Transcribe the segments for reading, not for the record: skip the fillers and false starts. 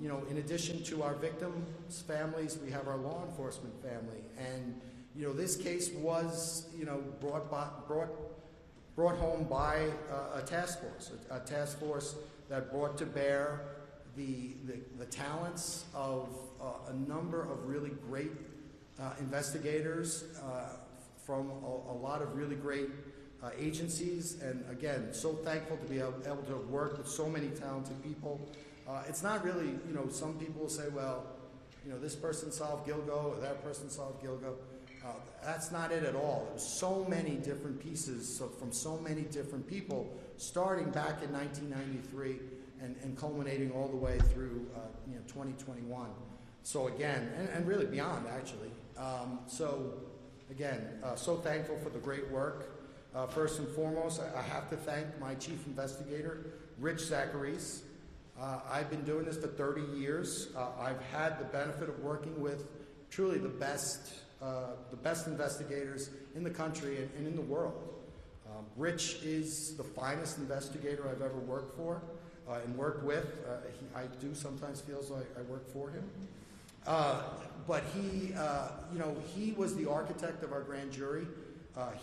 In addition to our victims' families, we have our law enforcement family. And, this case was, brought home by a task force that brought to bear the talents of a number of really great investigators from a lot of really great agencies. And again, so thankful to be able to work with so many talented people. It's not really, some people will say, well, this person solved Gilgo or that person solved Gilgo. That's not it at all. It was so many different pieces from so many different people, starting back in 1993 and culminating all the way through 2021. So again, and really beyond actually. So again, so thankful for the great work. First and foremost, I have to thank my chief investigator, Rich Zacharies. I've been doing this for 30 years. I've had the benefit of working with truly the best investigators in the country and in the world. Rich is the finest investigator I've ever worked for and worked with. I do sometimes feel like I work for him. But he was the architect of our grand jury.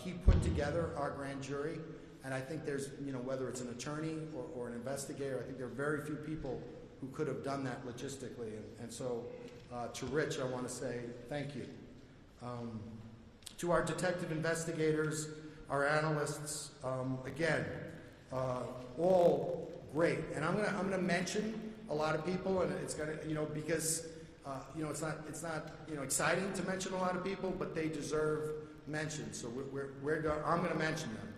He put together our grand jury. And I think there's, whether it's an attorney or an investigator, I think there are very few people who could have done that logistically. And so to Rich, I want to say thank you. To our detective investigators, our analysts, again, all great. And I'm gonna mention a lot of people, and it's gonna, because it's not exciting to mention a lot of people, but they deserve mention. So I'm gonna mention them.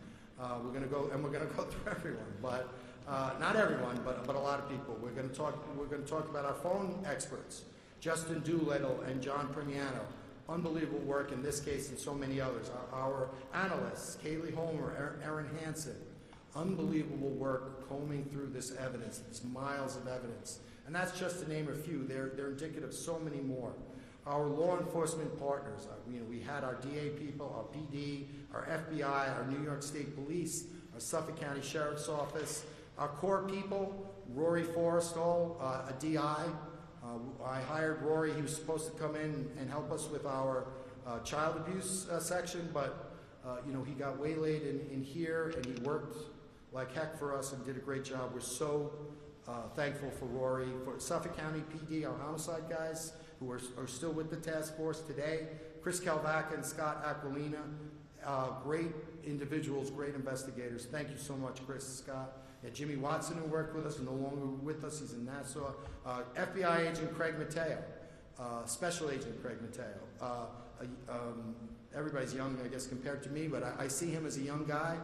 We're gonna go through everyone, but not everyone, but a lot of people. We're gonna talk about our phone experts, Justin Doolittle and John Primiano. Unbelievable work in this case and so many others. Our analysts, Kaylee Homer, Erin Hansen, unbelievable work combing through this evidence, this miles of evidence. And that's just to name a few. They're indicative of so many more. Our law enforcement partners, we had our DA people, our PD, our FBI, our New York State Police, our Suffolk County Sheriff's Office, our core people, Rory Forrestal, a DI. I hired Rory. He was supposed to come in and help us with our child abuse section, but he got waylaid in here, and he worked like heck for us and did a great job. We're so thankful for Rory. For Suffolk County PD, our homicide guys, who are still with the task force today, Chris Calvaca and Scott Aquilina, great individuals, great investigators. Thank you so much, Chris and Scott. Yeah, Jimmy Watson, who worked with us, no longer with us, he's in Nassau. FBI agent Craig Mateo, Special Agent Craig Mateo. Everybody's young, I guess, compared to me, but I see him as a young guy,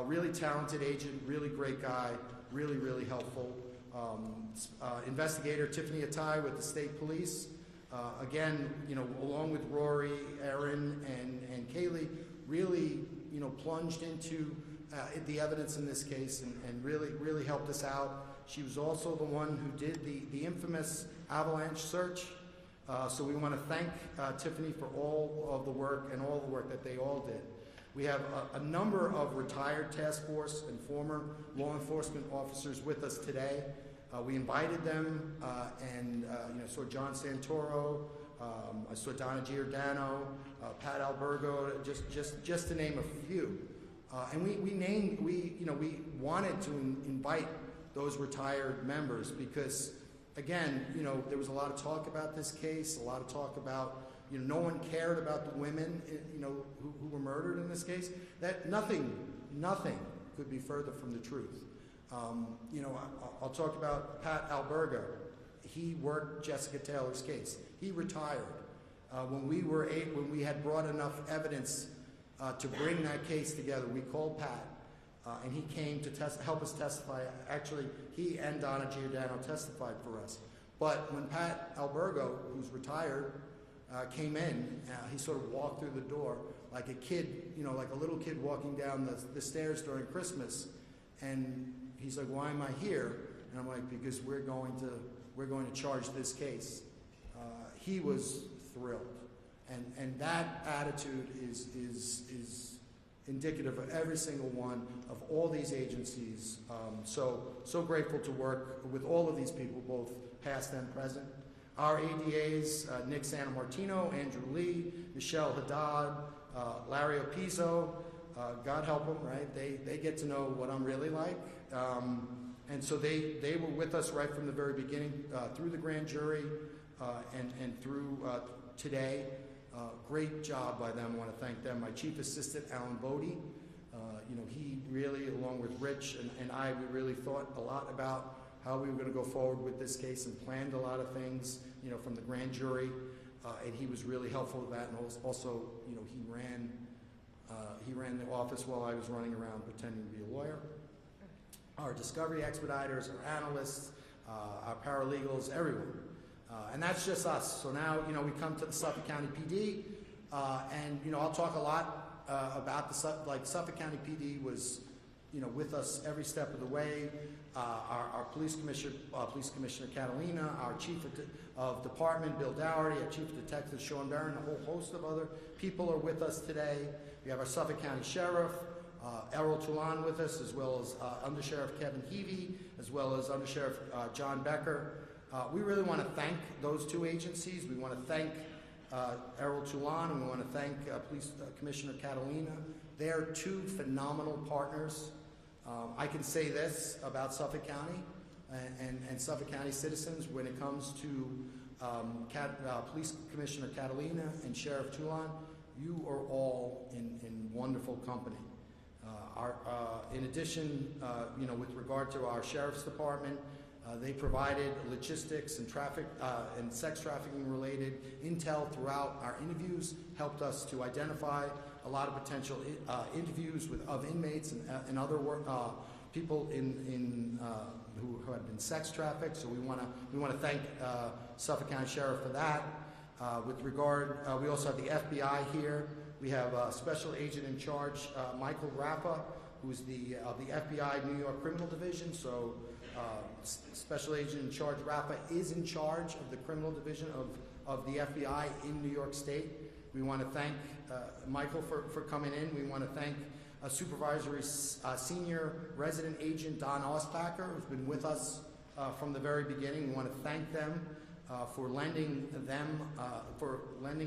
really talented agent, really great guy, really, really helpful. Investigator Tiffany Attai with the State Police. Again, along with Rory, Erin, and Kaylee, really, plunged into the evidence in this case and really, really helped us out. She was also the one who did the infamous avalanche search. So we want to thank Tiffany for all of the work and all the work that they all did. We have a number of retired task force and former law enforcement officers with us today. We invited them, and saw John Santoro, I saw Donna Giordano, Pat Albergo, just to name a few. And we wanted to invite those retired members because, again, there was a lot of talk about this case, a lot of talk about, no one cared about the women, who were murdered in this case. That nothing could be further from the truth. I'll talk about Pat Albergo. He worked Jessica Taylor's case. He retired. When we had brought enough evidence to bring that case together, we called Pat, and he came to help us testify. Actually, he and Donna Giordano testified for us. But when Pat Albergo, who's retired, came in, he sort of walked through the door like a kid, like a little kid walking down the stairs during Christmas. And he's like, "Why am I here?" And I'm like, "Because we're going to charge this case." He was thrilled, and that attitude is indicative of every single one of all these agencies. So grateful to work with all of these people, both past and present. Our ADAs, Nick Santamartino, Andrew Lee, Michelle Haddad, Larry Opizo, God help them, right? They get to know what I'm really like. And so they were with us right from the very beginning, through the grand jury and through today. Great job by them. I want to thank them. My chief assistant, Alan Bodie, he really, along with Rich and I, we really thought a lot about how we were going to go forward with this case and planned a lot of things, from the grand jury, and he was really helpful with that. And also, he ran the office while I was running around pretending to be a lawyer. Our discovery expediters, our analysts, our paralegals, everyone. And that's just us. So now, we come to the Suffolk County PD, and, I'll talk a lot about Suffolk County PD was, with us every step of the way. Our police commissioner Catalina, our chief of department, Bill Dougherty, our chief detective, Sean Barron, a whole host of other people are with us today. We have our Suffolk County Sheriff, Errol Toulon with us, as well as Undersheriff Kevin Heavey, as well as Undersheriff John Becker. We really want to thank those two agencies. We want to thank Errol Toulon, and we want to thank Police Commissioner Catalina. They're two phenomenal partners. I can say this about Suffolk County and Suffolk County citizens when it comes to Police Commissioner Catalina and Sheriff Toulon. You are all in wonderful company. In addition, with regard to our Sheriff's Department, they provided logistics and traffic and sex trafficking related intel throughout our interviews, helped us to identify a lot of potential interviews of inmates and other people who have been sex trafficked. So we want to thank Suffolk County Sheriff for that. With regard, we also have the FBI here. We have Special Agent in Charge Michael Rappa, who's the FBI New York Criminal Division. So Special Agent in Charge Rappa is in charge of the criminal division of the FBI in New York State. We want to thank Michael for coming in. We want to thank Supervisory Senior Resident Agent Don Ospacker, who's been with us from the very beginning. We want to thank them for lending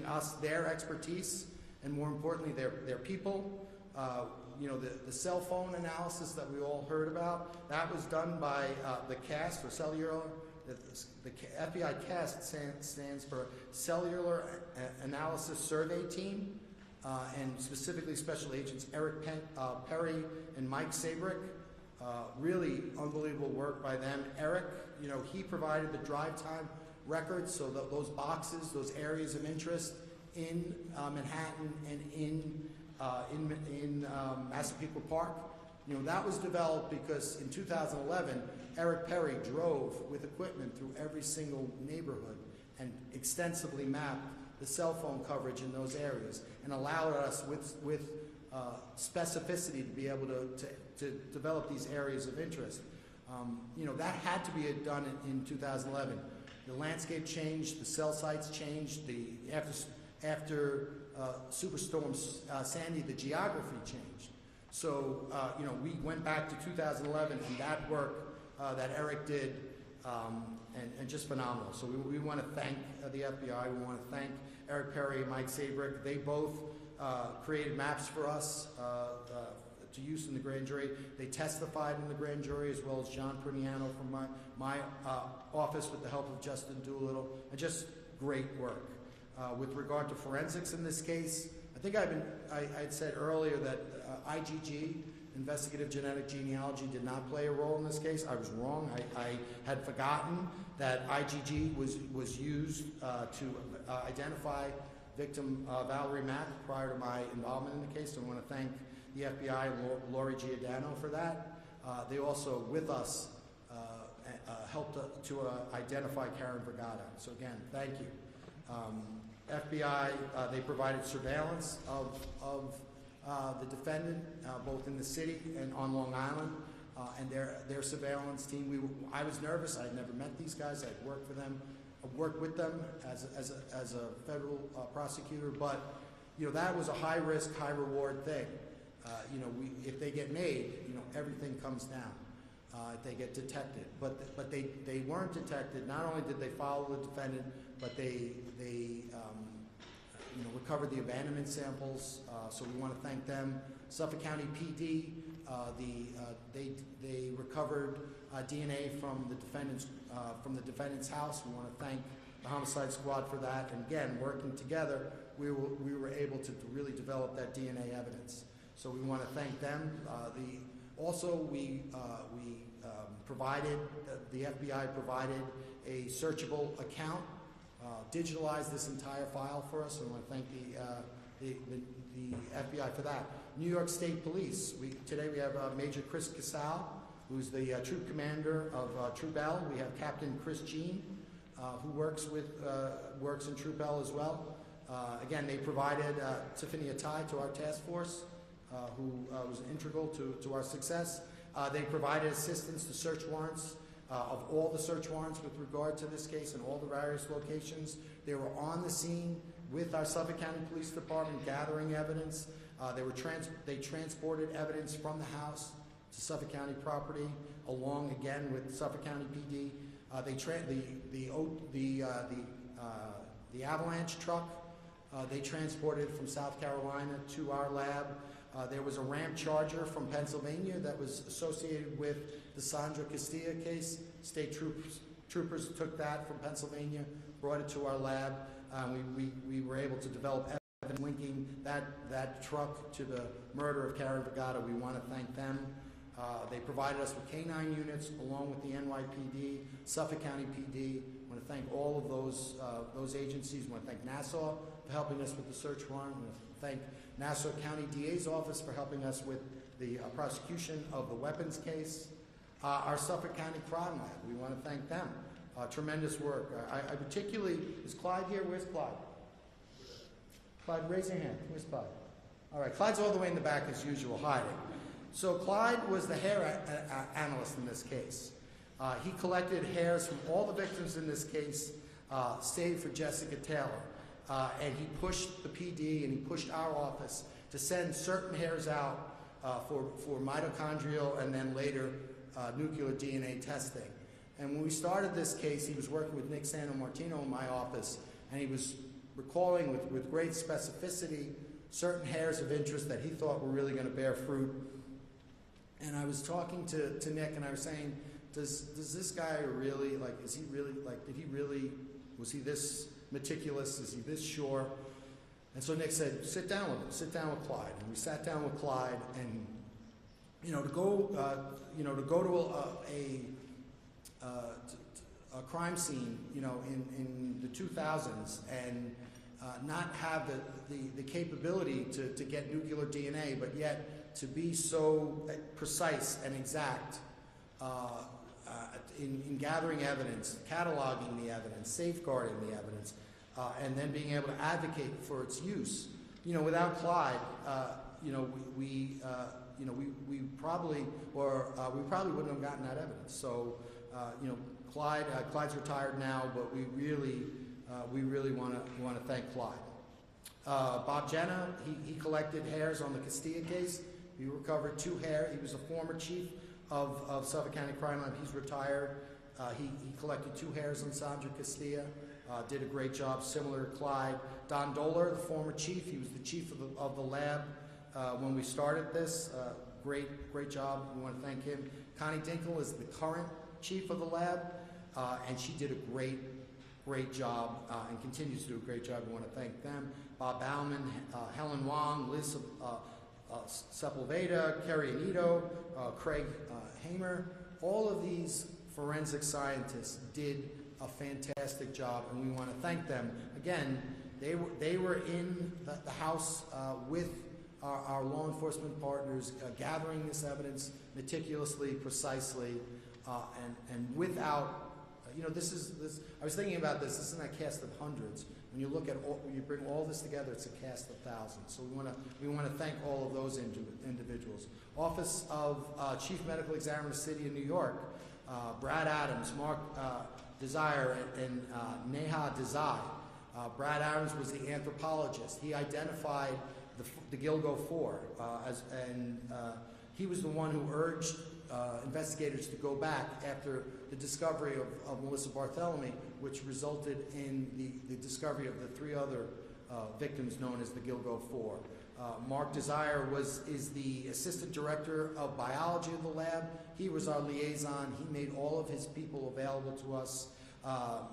us their expertise, and more importantly, their people. The cell phone analysis that we all heard about, that was done by the CAST, or Cellular. The FBI CAST stands for Cellular Analysis Survey Team, and specifically Special Agents Eric Perry and Mike Sabrick. Really unbelievable work by them. Eric, he provided the drive time records, so those boxes, those areas of interest in Manhattan and in Massapequa Park. That was developed because in 2011, Eric Perry drove with equipment through every single neighborhood and extensively mapped the cell phone coverage in those areas and allowed us with specificity to be able to develop these areas of interest. That had to be done in 2011. The landscape changed, the cell sites changed, after Superstorm Sandy, the geography changed. So, we went back to 2011, and that work that Eric did, and just phenomenal. So we want to thank the FBI. We want to thank Eric Perry and Mike Sabrick. They both created maps for us to use in the grand jury. They testified in the grand jury, as well as John Pruniano from my office with the help of Justin Doolittle, and just great work. With regard to forensics in this case, I think I'd said earlier that IgG, investigative genetic genealogy, did not play a role in this case. I was wrong. I had forgotten that IgG was used to identify victim Valerie Mack prior to my involvement in the case. So I want to thank the FBI and Lori Giordano for that. They also, with us, helped to identify Karen Vergata. So again, thank you. FBI, they provided surveillance of the defendant, both in the city and on Long Island, and their surveillance team. I was nervous. I had never met these guys. I'd worked with them as a federal prosecutor, but that was a high risk, high reward thing. If they get made, everything comes down. if they get detected. But they weren't detected. Not only did they follow the defendant, but they recovered the abandonment samples. So we want to thank them. Suffolk County PD, they recovered DNA from the defendant's house. We want to thank the homicide squad for that. And again, working together, we were able to really develop that DNA evidence. So we want to thank them. We provided, the FBI provided a searchable account, digitalized this entire file for us, and I want to thank the FBI for that. New York State Police. Today we have Major Chris Casal, who's the troop commander of Troop L. We have Captain Chris Jean, who works in Troop L as well. Again, they provided Tiffany Atai to our task force, who was integral to our success. They provided assistance to search warrants, of all the search warrants with regard to this case and all the various locations. They were on the scene with our Suffolk County Police Department gathering evidence. They transported evidence from the house to Suffolk County property, along again with Suffolk County PD. The avalanche truck, they transported from South Carolina to our lab. There was a ramp charger from Pennsylvania that was associated with the Sandra Castilla case. State troopers took that from Pennsylvania, brought it to our lab. We were able to develop evidence linking that truck to the murder of Karen Vergata. We want to thank them. They provided us with K-9 units along with the NYPD, Suffolk County PD. I want to thank all of those agencies. I want to thank Nassau for helping us with the search warrant. I want to thank Nassau County DA's office for helping us with the prosecution of the weapons case. Our Suffolk County Crime Lab, we want to thank them. Tremendous work. I particularly, is Clyde here? Where's Clyde? Clyde, raise your hand. Where's Clyde? All right, Clyde's all the way in the back as usual, hiding. So Clyde was the hair analyst in this case. He collected hairs from all the victims in this case, save for Jessica Taylor. And he pushed the PD and he pushed our office to send certain hairs out for mitochondrial and then later nuclear DNA testing. And when we started this case, he was working with Nick Santomartino in my office, and he was recalling with great specificity certain hairs of interest that he thought were really going to bear fruit. And I was talking to Nick, and I was saying, does this guy really, is he really, was he this meticulous? Is he this sure? And so Nick said, sit down with him, sit down with Clyde. And we sat down with Clyde, and, to go to a crime scene, in the 2000s and not have the capability to get nuclear DNA, but yet to be so precise and exact in gathering evidence, cataloging the evidence, safeguarding the evidence, and then being able to advocate for its use. Without Clyde, we probably wouldn't have gotten that evidence. So, Clyde's retired now, but we really want to thank Clyde. Bob Jenna, he collected hairs on the Castilla case. He recovered 2 hair. He was a former chief of Suffolk County Crime Lab. He's retired. He collected 2 hairs on Sandra Castilla. Did a great job, similar to Clyde. Don Doler, the former chief, he was the chief of the lab when we started this. Great job. We want to thank him. Connie Dinkle is the current chief of the lab, and she did a great job and continues to do a great job. We want to thank them. Bob Bauman, Helen Wong, Liz Sepulveda, Kerry Anito, Craig Hamer. All of these forensic scientists did a fantastic job, and we want to thank them. Again, they were in the house with our law enforcement partners, gathering this evidence meticulously, precisely, and without, I was thinking about this. This isn't a cast of hundreds. When you look at when you bring all this together, it's a cast of thousands. So we want to thank all of those individuals. Office of Chief Medical Examiner, City of New York, Brad Adams, Mark Desire, and Neha Desai. Brad Adams was the anthropologist. He identified the Gilgo 4, He was the one who urged investigators to go back after the discovery of Melissa Barthelemy, which resulted in the discovery of the 3 other victims known as the Gilgo Four. Mark Desire is the assistant director of biology of the lab. He was our liaison. He made all of his people available to us.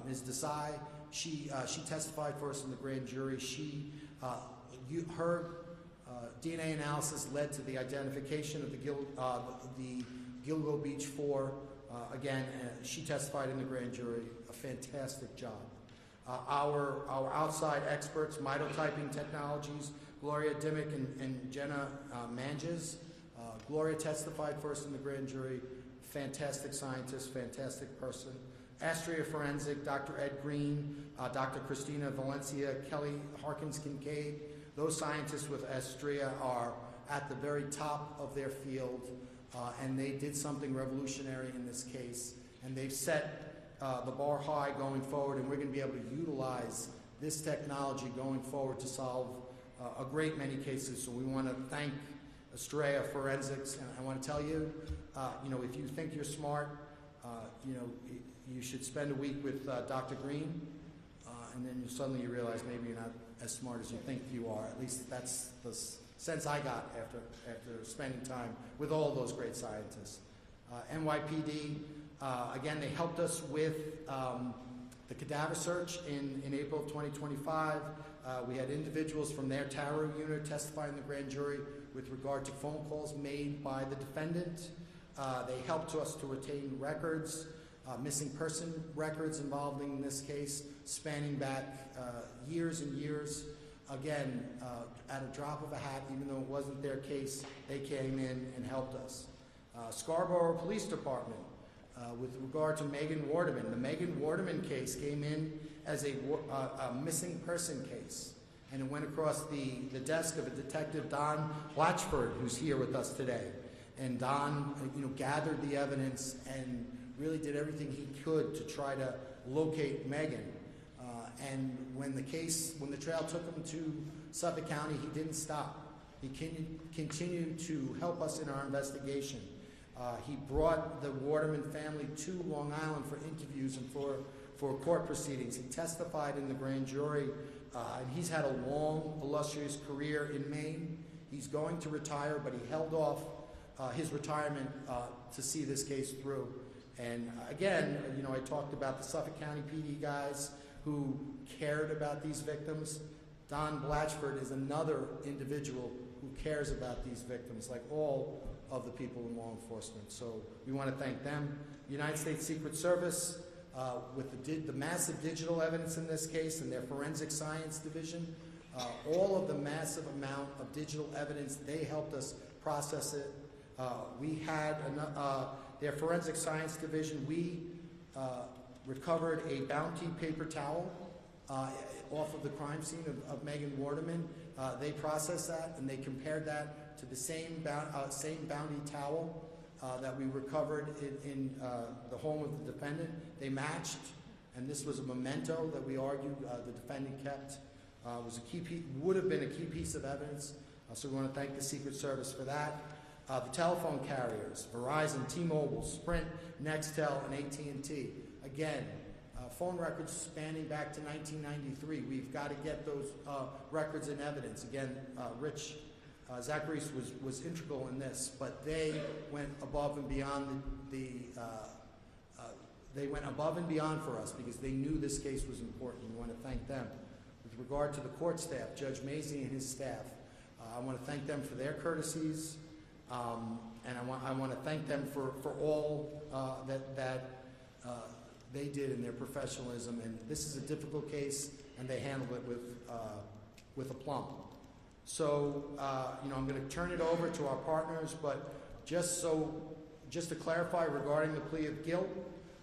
Ms. Desai, she testified for us in the grand jury. Her DNA analysis led to the identification of the Gilgo Beach Four. Again, she testified in the grand jury. A fantastic job. Our outside experts, mitotyping technologies, Gloria Dimmick and Jenna Manges. Gloria testified first in the grand jury. Fantastic scientist, fantastic person. Astria Forensic, Dr. Ed Green, Dr. Christina Valencia, Kelly Harkins Kincaid. Those scientists with Astria are at the very top of their field, and they did something revolutionary in this case. And they've set the bar high going forward, and we're going to be able to utilize this technology going forward to solve a great many cases. So we want to thank Astrea Forensics, and I want to tell you, if you think you're smart, you should spend a week with Dr. Green, and then suddenly you realize maybe you're not as smart as you think you are. At least that's the sense I got after spending time with all those great scientists. NYPD, again, they helped us with the cadaver search in April of 2025. We had individuals from their Tarot unit testify in the grand jury with regard to phone calls made by the defendant. They helped us to retain records, missing person records involving this case, spanning back years and years. Again, at a drop of a hat, even though it wasn't their case, they came in and helped us. Scarborough Police Department, with regard to Megan Waterman. The Megan Waterman case came in as a missing person case, and it went across the desk of a detective, Don Blatchford, who's here with us today. And Don, gathered the evidence and really did everything he could to try to locate Megan. And when the trail took him to Suffolk County, he didn't stop. He continued to help us in our investigation. He brought the Waterman family to Long Island for interviews and for court proceedings. He testified in the grand jury, and he's had a long, illustrious career in Maine. He's going to retire, but he held off his retirement to see this case through. And again, I talked about the Suffolk County PD guys who cared about these victims. Don Blatchford is another individual who cares about these victims, like all of the people in law enforcement. So we want to thank them. United States Secret Service, with the massive digital evidence in this case and their forensic science division, all of the massive amount of digital evidence, they helped us process it. We had their forensic science division, we recovered a Bounty paper towel off of the crime scene of Megan Waterman. They processed that and they compared that to the same Bounty towel that we recovered in the home of the defendant. They matched, and this was a memento that we argued the defendant kept. Would have been a key piece of evidence. So we want to thank the Secret Service for that. The telephone carriers, Verizon, T-Mobile, Sprint, Nextel, and AT&T. Again, phone records spanning back to 1993. We've got to get those records and evidence. Again, Rich Zachary's was integral in this, but they went above and beyond they went above and beyond for us because they knew this case was important. We want to thank them. With regard to the court staff, Judge Mazie and his staff, I want to thank them for their courtesies, and I want to thank them for all that they did in their professionalism. And this is a difficult case, and they handled it with aplomb. So, I'm going to turn it over to our partners, but just to clarify regarding the plea of guilt,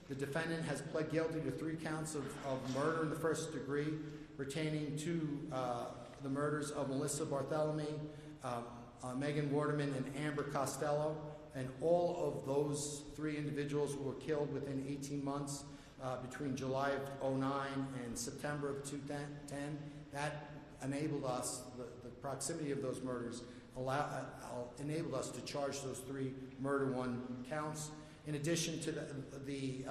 the defendant has pled guilty to 3 counts of murder in the first degree, pertaining to the murders of Melissa Barthelemy, Megan Waterman, and Amber Costello, and all of those 3 individuals who were killed within 18 months between July of 2009 and September of 2010. That enabled us, the proximity of those murders enabled us to charge those 3 murder one counts. In addition to the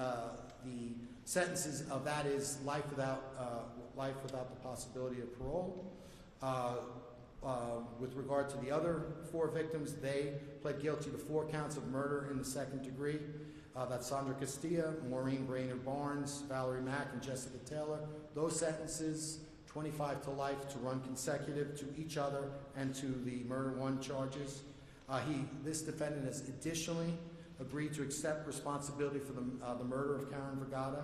sentences of that is life without the possibility of parole. With regard to the other 4 victims, they pled guilty to 4 counts of murder in the 2nd degree. That's Sandra Castilla, Maureen Brainerd Barnes, Valerie Mack, and Jessica Taylor. Those sentences, 25 to life, to run consecutive to each other and to the murder one charges. This defendant has additionally agreed to accept responsibility for the murder of Karen Vergata.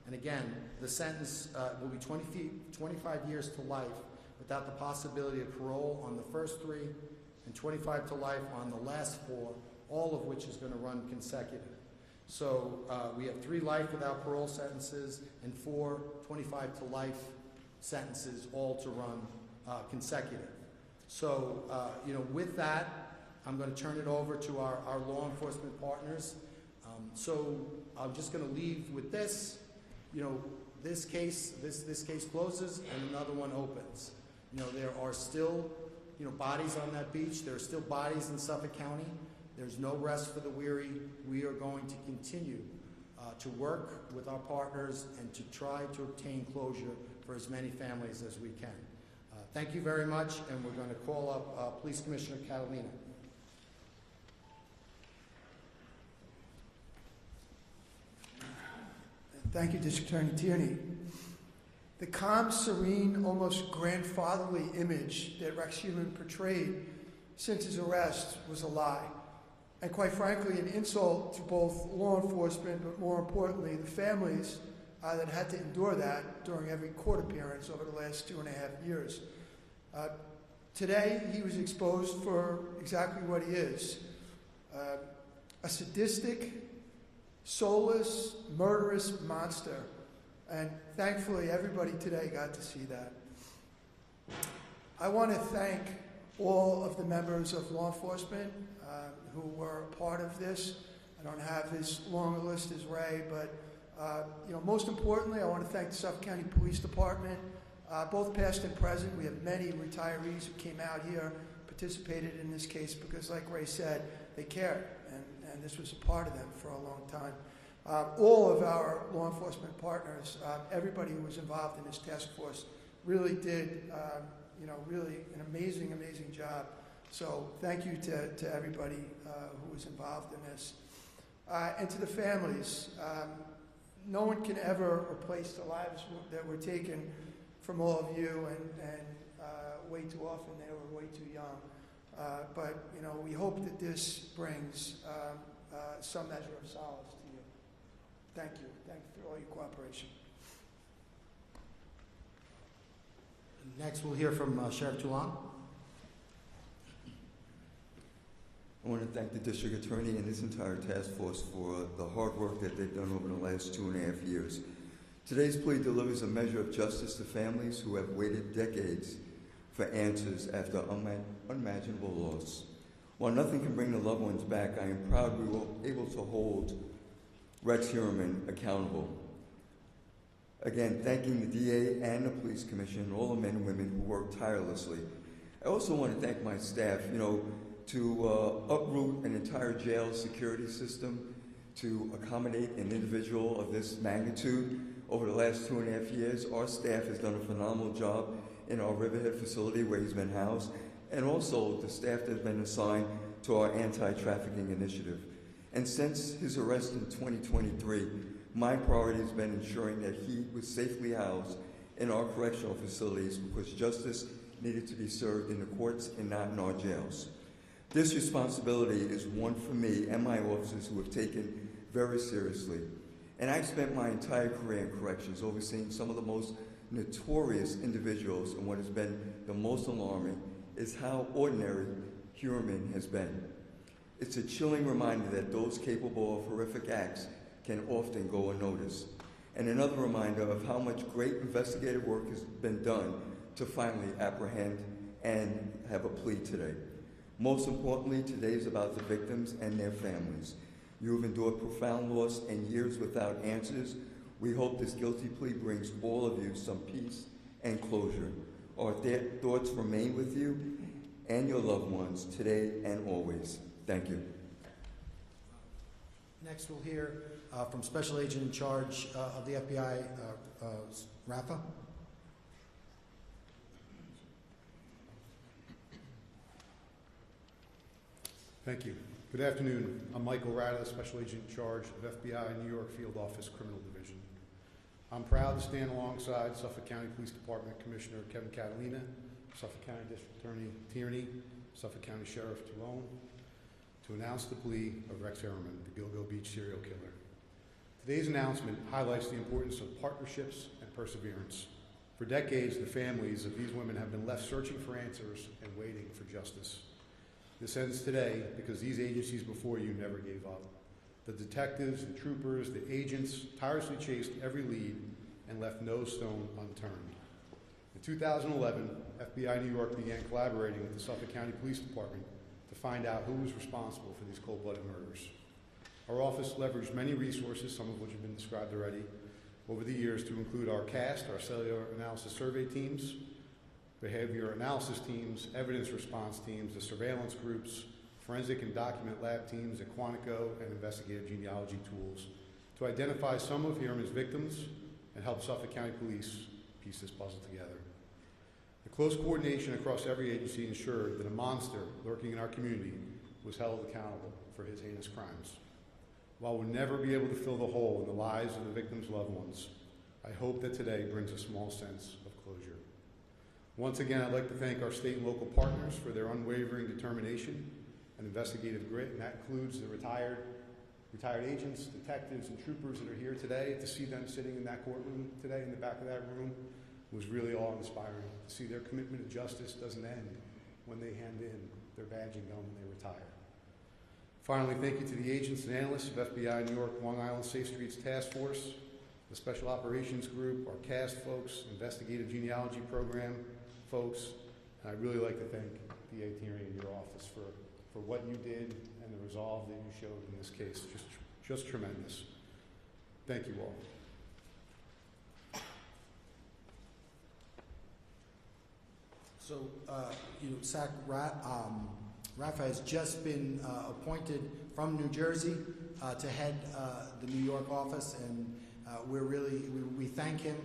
And again, the sentence will be 25 years to life without the possibility of parole on the first 3 and 25 to life on the last 4, all of which is going to run consecutive. So we have 3 life without parole sentences and 4 25 to life sentences, all to run consecutive. So, with that, I'm going to turn it over to our law enforcement partners. So I'm just going to leave with this. This case closes and another one opens. There are still, bodies on that beach. There are still bodies in Suffolk County. There's no rest for the weary. We are going to continue to work with our partners and to try to obtain closure for as many families as we can. Thank you very much, and we're going to call up Police Commissioner Catalina. Thank you, District Attorney Tierney. The calm, serene, almost grandfatherly image that Rex Heumann portrayed since his arrest was a lie. And quite frankly, an insult to both law enforcement, but more importantly, the families that had to endure that during every court appearance over the last 2.5 years. Today, he was exposed for exactly what he is, a sadistic, soulless, murderous monster. And thankfully, everybody today got to see that. I want to thank all of the members of law enforcement who were a part of this. I don't have as long a list as Ray, but most importantly, I want to thank the Suffolk County Police Department, both past and present. We have many retirees who came out here, participated in this case because, like Ray said, they cared, and this was a part of them for a long time. All of our law enforcement partners, everybody who was involved in this task force, really did, really an amazing, amazing job. So thank you to everybody who was involved in this. And to the families, no one can ever replace the lives that were taken from all of you, and way too often they were way too young. But we hope that this brings some measure of solace to you. Thank you. Thank you for all your cooperation. Next, we'll hear from Sheriff Toulon. I want to thank the District Attorney and his entire task force for the hard work that they've done over the last 2.5 years. Today's plea delivers a measure of justice to families who have waited decades for answers after unimaginable loss. While nothing can bring the loved ones back, I am proud we were able to hold Rex Heumann accountable. Again, thanking the DA and the Police Commission and all the men and women who worked tirelessly. I also want to thank my staff, to uproot an entire jail security system to accommodate an individual of this magnitude over the last 2.5 years. Our staff has done a phenomenal job in our Riverhead facility where he's been housed, and also the staff that's been assigned to our anti-trafficking initiative. And since his arrest in 2023, my priority has been ensuring that he was safely housed in our correctional facilities because justice needed to be served in the courts and not in our jails. This responsibility is one for me and my officers who have taken very seriously. And I've spent my entire career in corrections overseeing some of the most notorious individuals, and what has been the most alarming is how ordinary Heumann has been. It's a chilling reminder that those capable of horrific acts can often go unnoticed, and another reminder of how much great investigative work has been done to finally apprehend and have a plea today. Most importantly, today is about the victims and their families. You have endured profound loss and years without answers. We hope this guilty plea brings all of you some peace and closure. Our thoughts remain with you, and your loved ones today and always. Thank you. Next, we'll hear from Special Agent in charge of the FBI, Rafa. Thank you. Good afternoon. I'm Michael Rada, Special Agent in charge of FBI New York Field Office Criminal Division. I'm proud to stand alongside Suffolk County Police Department Commissioner Kevin Catalina, Suffolk County District Attorney Tierney, Suffolk County Sheriff Toulon, to announce the plea of Rex Harriman, the Gilgo Beach serial killer. Today's announcement highlights the importance of partnerships and perseverance. For decades, the families of these women have been left searching for answers and waiting for justice. This ends today because these agencies before you never gave up. The detectives, the troopers, the agents tirelessly chased every lead and left no stone unturned. In 2011, FBI New York began collaborating with the Suffolk County Police Department to find out who was responsible for these cold-blooded murders. Our office leveraged many resources, some of which have been described already, over the years to include our CAST, our cellular analysis survey teams, behavior analysis teams, evidence response teams, the surveillance groups, forensic and document lab teams at Quantico, and investigative genealogy tools to identify some of Harriman's victims and help Suffolk County Police piece this puzzle together. The close coordination across every agency ensured that a monster lurking in our community was held accountable for his heinous crimes. While we'll never be able to fill the hole in the lives of the victims' loved ones, I hope that today brings a small sense of closure. Once again, I'd like to thank our state and local partners for their unwavering determination and investigative grit, and that includes the retired agents, detectives, and troopers that are here today. To see them sitting in that courtroom today in the back of that room was really awe-inspiring. To see their commitment to justice doesn't end when they hand in their badge and gun when they retire. Finally, thank you to the agents and analysts of FBI New York Long Island Safe Streets Task Force, the Special Operations Group, our CAST folks, Investigative Genealogy Program folks, and I'd really like to thank DA Tierney and your office for what you did and the resolve that you showed in this case. Just tremendous. Thank you all. So, Rafa has just been appointed from New Jersey to head the New York office, and we thank him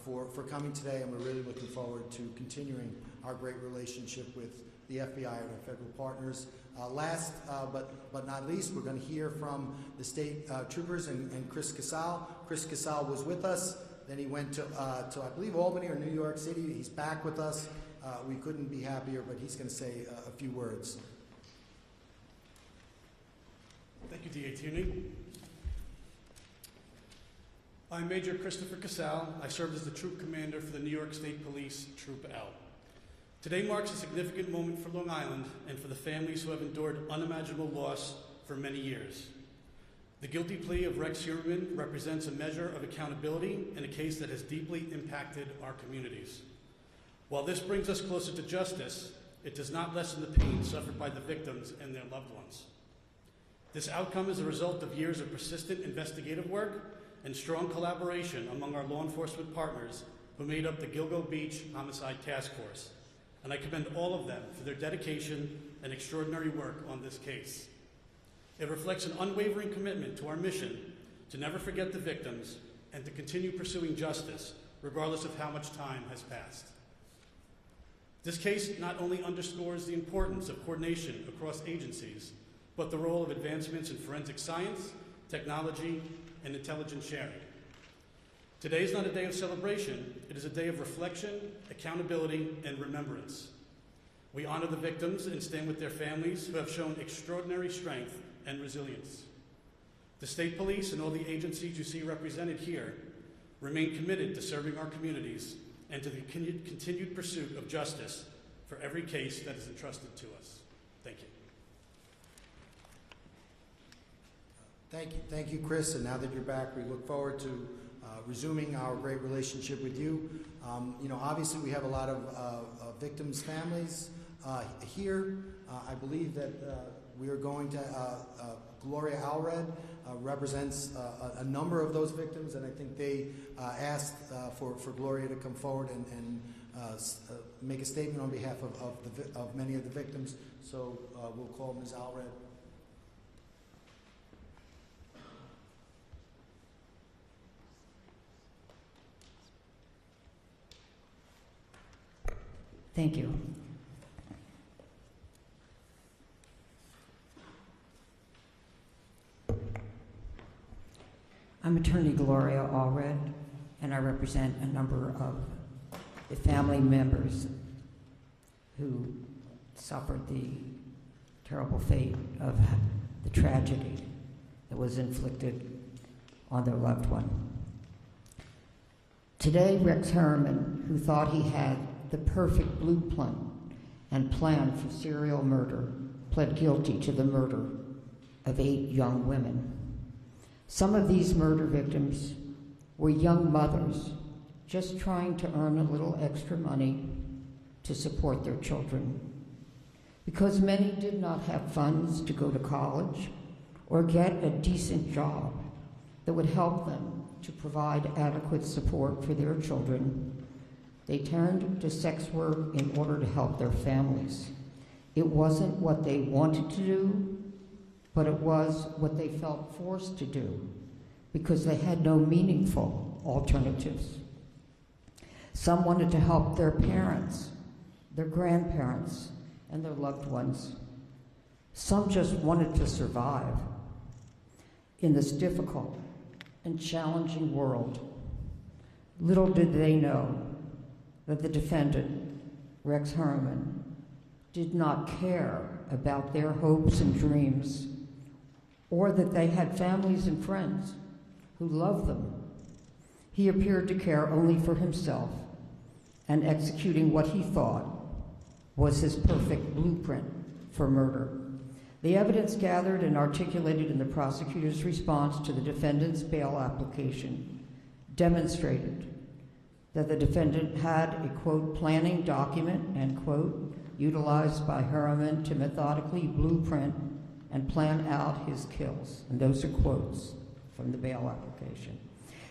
for coming today, and we're really looking forward to continuing our great relationship with the FBI and our federal partners. Last but not least, we're going to hear from the state troopers and Chris Casal. Chris Casal was with us. Then he went to I believe Albany or New York City. He's back with us. We couldn't be happier, but he's going to say a few words. Thank you, D.A. Tierney. I'm Major Christopher Casal. I served as the Troop Commander for the New York State Police, Troop L. Today marks a significant moment for Long Island and for the families who have endured unimaginable loss for many years. The guilty plea of Rex Harriman represents a measure of accountability in a case that has deeply impacted our communities. While this brings us closer to justice, it does not lessen the pain suffered by the victims and their loved ones. This outcome is a result of years of persistent investigative work and strong collaboration among our law enforcement partners who made up the Gilgo Beach Homicide Task Force, and I commend all of them for their dedication and extraordinary work on this case. It reflects an unwavering commitment to our mission to never forget the victims and to continue pursuing justice, regardless of how much time has passed. This case not only underscores the importance of coordination across agencies, but the role of advancements in forensic science, technology, and intelligence sharing. Today is not a day of celebration, it is a day of reflection, accountability, and remembrance. We honor the victims and stand with their families who have shown extraordinary strength and resilience. The state police and all the agencies you see represented here remain committed to serving our communities and to the continued pursuit of justice for every case that is entrusted to us. Thank you. Thank you, Chris. And now that you're back, we look forward to resuming our great relationship with you. Obviously we have a lot of victims' families here. I believe that we are going to Gloria Allred represents a number of those victims, and I think they asked for Gloria to come forward and make a statement on behalf of many of the victims. So we'll call Ms. Allred. Thank you. I'm attorney Gloria Allred, and I represent a number of the family members who suffered the terrible fate of the tragedy that was inflicted on their loved one. Today, Rex Harriman, who thought he had the perfect blueprint and plan for serial murder, pled guilty to the murder of 8 young women. Some of these murder victims were young mothers just trying to earn a little extra money to support their children. Because many did not have funds to go to college or get a decent job that would help them to provide adequate support for their children, they turned to sex work in order to help their families. It wasn't what they wanted to do, but it was what they felt forced to do because they had no meaningful alternatives. Some wanted to help their parents, their grandparents, and their loved ones. Some just wanted to survive in this difficult and challenging world. Little did they know that the defendant, Rex Harriman, did not care about their hopes and dreams, or that they had families and friends who loved them. He appeared to care only for himself and executing what he thought was his perfect blueprint for murder. The evidence gathered and articulated in the prosecutor's response to the defendant's bail application demonstrated that the defendant had a, quote, planning document, end quote, utilized by Harriman to methodically blueprint and plan out his kills. And those are quotes from the bail application.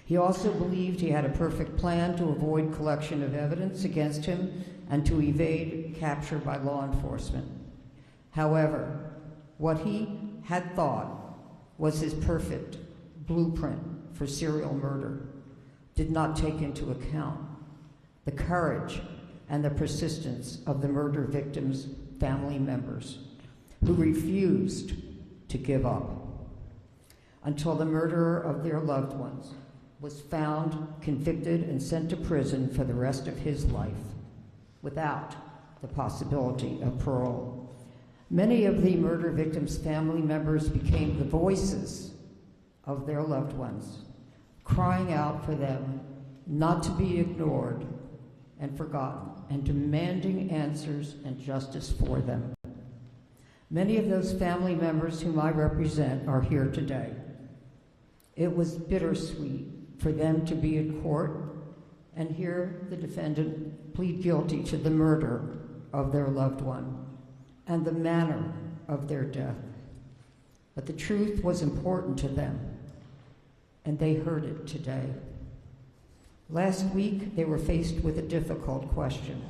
He also believed he had a perfect plan to avoid collection of evidence against him and to evade capture by law enforcement. However, what he had thought was his perfect blueprint for serial murder did not take into account the courage and the persistence of the murder victims' family members who refused to give up until the murderer of their loved ones was found, convicted, and sent to prison for the rest of his life without the possibility of parole. Many of the murder victims' family members became the voices of their loved ones, crying out for them not to be ignored and forgotten, and demanding answers and justice for them. Many of those family members whom I represent are here today. It was bittersweet for them to be in court and hear the defendant plead guilty to the murder of their loved one and the manner of their death. But the truth was important to them, and they heard it today. Last week, they were faced with a difficult question.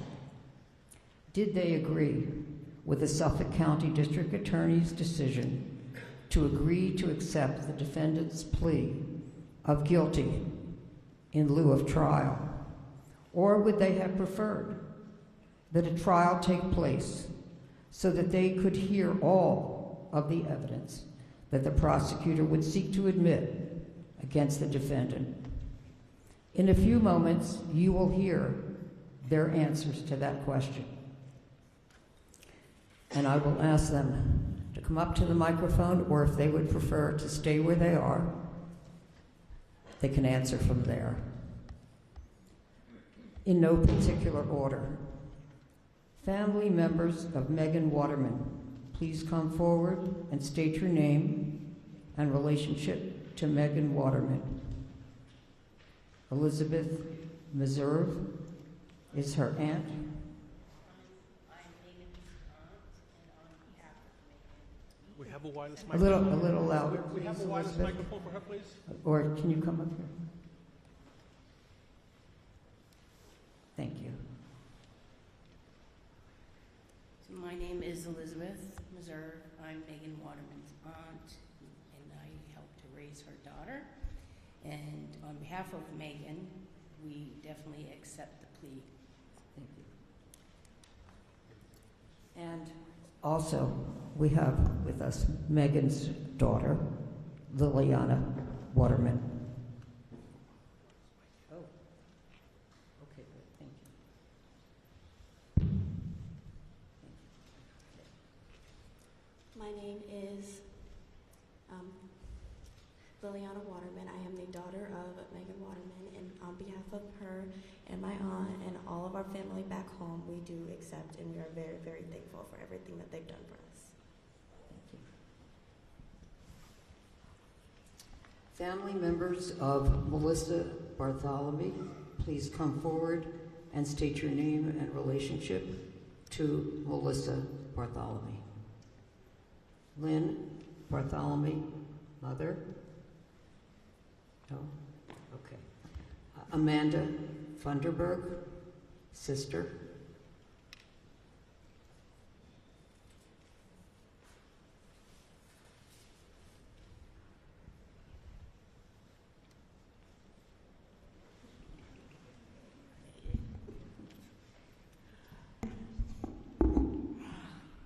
Did they agree with the Suffolk County District Attorney's decision to agree to accept the defendant's plea of guilty in lieu of trial? Or would they have preferred that a trial take place so that they could hear all of the evidence that the prosecutor would seek to admit against the defendant? In a few moments, you will hear their answers to that question. And I will ask them to come up to the microphone, or if they would prefer to stay where they are, they can answer from there. In no particular order. Family members of Megan Waterman, please come forward and state your name and relationship to Megan Waterman. Elizabeth Meserve is her aunt. I'm Megan's aunt, and on behalf of Megan, we We have a wireless A microphone. little louder, We have please, a wireless Elizabeth. microphone for her, please. Or can you come up here? Thank you. So my name is Elizabeth Meserve. I'm Megan Waterman's aunt, and I helped to raise her daughter. And on behalf of Megan, we definitely accept the plea. Thank you. And also, we have with us Megan's daughter, Liliana Waterman. Oh, okay, good, thank you. My name is Liliana Waterman. I am the daughter of Megan Waterman, and on behalf of her and my aunt and all of our family back home, we do accept, and we are very, very thankful for everything that they've done for us. Thank you. Family members of Melissa Bartholomew, please come forward and state your name and relationship to Melissa Bartholomew. Lynn Bartholomew, mother? No? Okay. Amanda Funderburg, sister?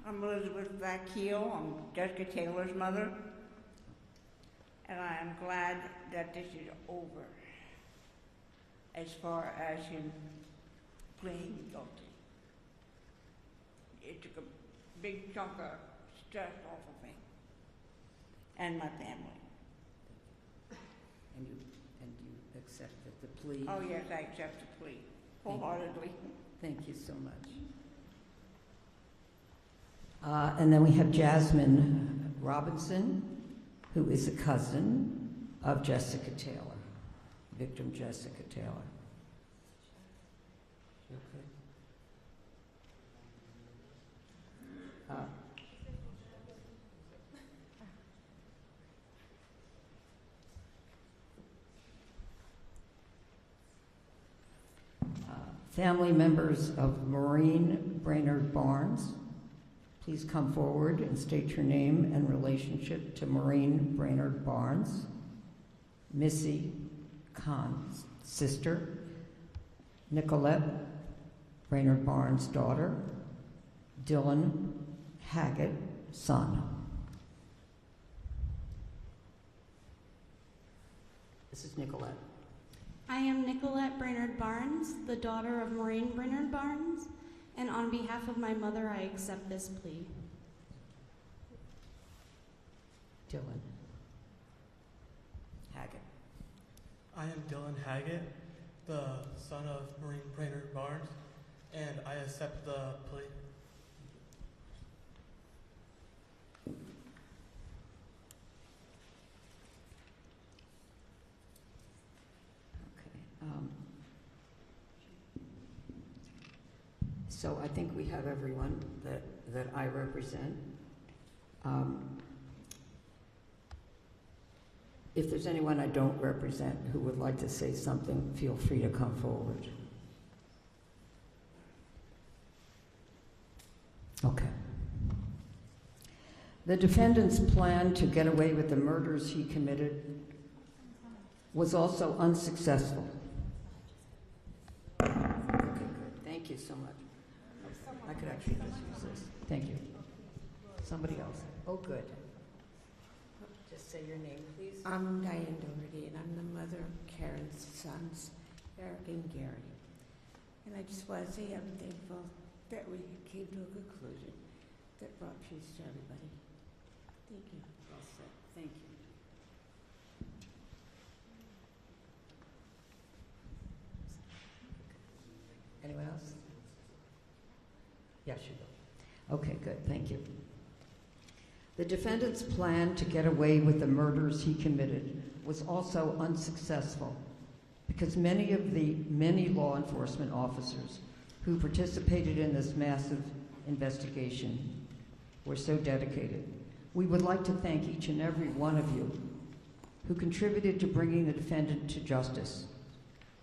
I'm Elizabeth Vakeel. I'm Jessica Taylor's mother. And I am glad that this is over as far as him pleading guilty. It took a big chunk of stress off of me and my family. And you accepted the plea? Oh yes, I accept the plea wholeheartedly. Thank you so much. And then we have Jasmine Robinson, who is a cousin of Jessica Taylor, victim Jessica Taylor. Okay. Family members of Maureen Brainerd Barnes, please come forward and state your name and relationship to Maureen Brainerd Barnes. Missy Khan's sister. Nicolette Brainerd Barnes' daughter. Dylan Haggett, son. This is Nicolette. I am Nicolette Brainerd Barnes, the daughter of Maureen Brainerd Barnes, and on behalf of my mother, I accept this plea. Dylan Haggett. I am Dylan Haggett, the son of Maureen Brainerd Barnes, and I accept the plea. So I think we have everyone that I represent. If there's anyone I don't represent who would like to say something, feel free to come forward. Okay. The defendant's plan to get away with the murders he committed was also unsuccessful. Okay, good. Thank you so much. I could actually use this. Thank you. Somebody else. Oh, good. Just say your name, please. I'm Diane Doherty, and I'm the mother of Karen's sons, Eric and Gary. And I just want to say I'm thankful that we came to a conclusion that brought peace to everybody. Thank you. Well said. Thank you. Anyone else? Yes, you will. Okay, good. Thank you. The defendant's plan to get away with the murders he committed was also unsuccessful because many law enforcement officers who participated in this massive investigation were so dedicated We would like to thank each and every one of you who contributed to bringing the defendant to justice.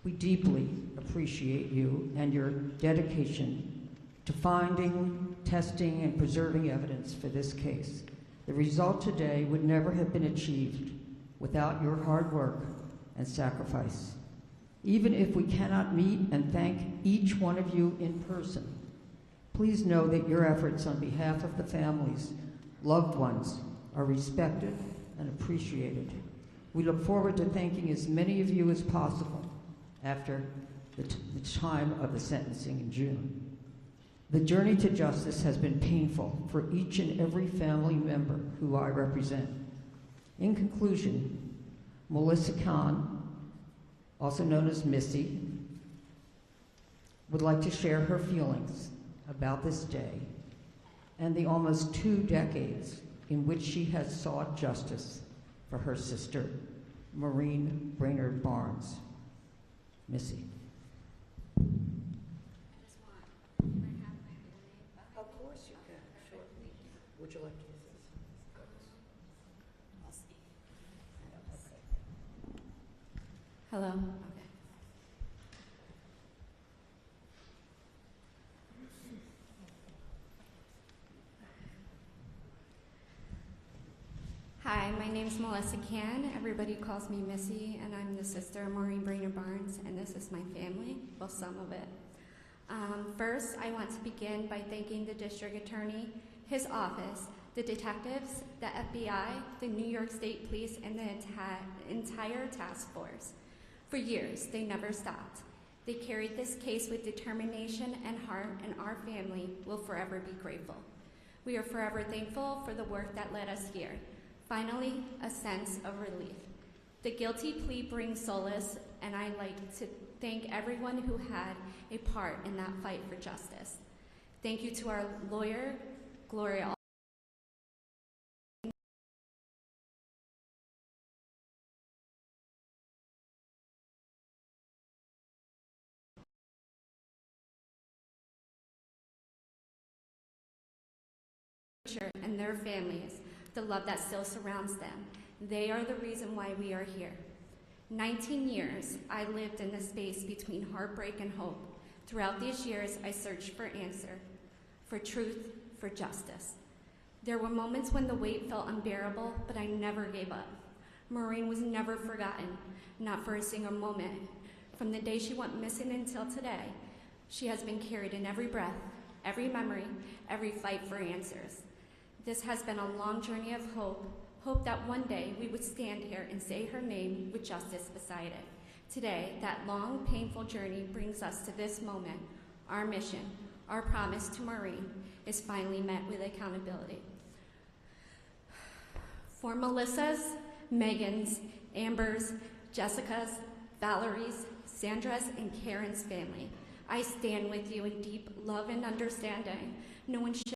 We deeply appreciate you and your dedication to finding, testing, and preserving evidence for this case. The result today would never have been achieved without your hard work and sacrifice. Even if we cannot meet and thank each one of you in person, please know that your efforts on behalf of the families, loved ones, are respected and appreciated. We look forward to thanking as many of you as possible after the time of the sentencing in June. The journey to justice has been painful for each and every family member who I represent. In conclusion, Melissa Kahn, also known as Missy, would like to share her feelings about this day and the almost 2 decades in which she has sought justice for her sister, Maureen Brainerd Barnes. Missy. Of course you can, sure. Would you like to use this? I'll see. Hello. Okay. Hi, my name's Melissa Can. Everybody calls me Missy, and I'm the sister of Maureen Brainerd Barnes, and this is my family, well, some of it. First, I want to begin by thanking the district attorney, his office, the detectives, the FBI, the New York State Police, and the entire task force. For years, they never stopped. They carried this case with determination and heart, and our family will forever be grateful. We are forever thankful for the work that led us here. Finally, a sense of relief. The guilty plea brings solace, and I'd like to thank everyone who had a part in that fight for justice. Thank you to our lawyer, Gloria. And their families, the love that still surrounds them. They are the reason why we are here. 19 years, I lived in the space between heartbreak and hope. Throughout these years, I searched for answer, for truth, for justice. There were moments when the weight felt unbearable, but I never gave up. Maureen was never forgotten, not for a single moment. From the day she went missing until today, she has been carried in every breath, every memory, every fight for answers. This has been a long journey of hope, hope that one day we would stand here and say her name with justice beside it. Today, that long, painful journey brings us to this moment. Our mission, our promise to Maureen, is finally met with accountability. For Melissa's, Megan's, Amber's, Jessica's, Valerie's, Sandra's, and Karen's family, I stand with you in deep love and understanding. No one should